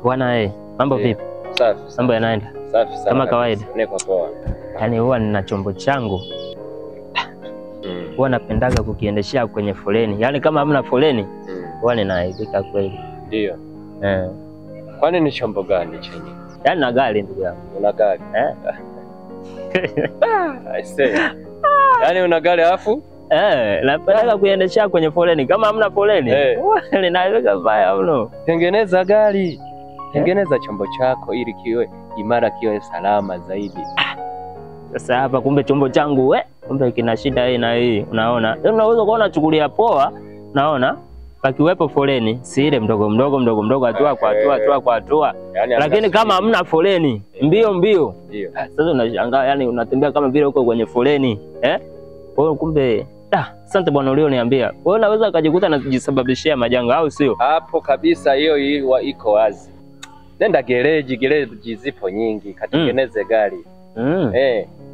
Bwana mambo vipi? Safi. Mambo yanaenda? Safi sana. Kama kawaida. Niko poa. Yaani huwa nina chombo changu. Huwa napendaga kukiendeshea kwenye foleni. Yaani kama hamna foleni, huwa ninaaibika kweli. Ndio. Kwani ni chombo gani chenye? Yaani na gari ndugu yangu. Una gari? I say. Yaani una gari afu? Napendaga kuiendeshea kwenye foleni. Kama hamna foleni, linaaibika vibaya mno. Tengeneza gari. Tengeneza chombo chako ili kiwe imara, kiwe salama zaidi. Sasa hapa kumbe chombo changu kumbe kina shida hii na hii, unaona? Unaweza kuona chukulia poa, unaona? Pakiwepo foleni, si ile mdogo hatua kwa hatua. Yani, lakini kama hamna foleni, mbio. Ndio. Sasa unashangaa, yani unatembea kama vile uko kwenye foleni, Kwa kumbe asante bwana ulioniambia. Wewe unaweza kujikuta na kujisababishia majanga au sio? Hapo kabisa, hiyo iko wazi. Nenda gereji zipo nyingi, katengeneze gari.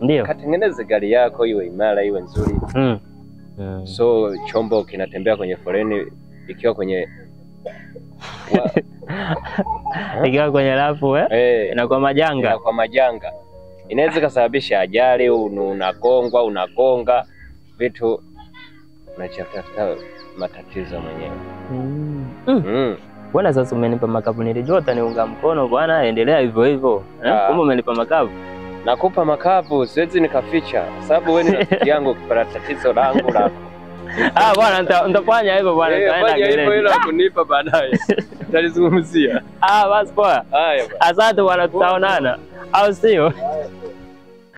Ndio. Katengeneze gari yako iwe imara, iwe nzuri. So chombo kinatembea kwenye foleni ikiwa kwenye ikiwa kwenye rafu na kwa majanga. Inaweza kusababisha ajali, unagonga vitu, unachatafuta matatizo mwenyewe. Bwana sasa umenipa makavu, nilijua utaniunga mkono bwana, endelea hivyo hivyo. Kama umenipa makavu. Nakupa makavu, siwezi nikaficha, sababu wewe ni rafiki yangu, ukipata tatizo langu lako. Bwana nitafanya hivyo bwana, fanya hivyo ili kunipa baadaye. Tutalizungumzia. Basi poa. Asante bwana, tutaonana. Au sio?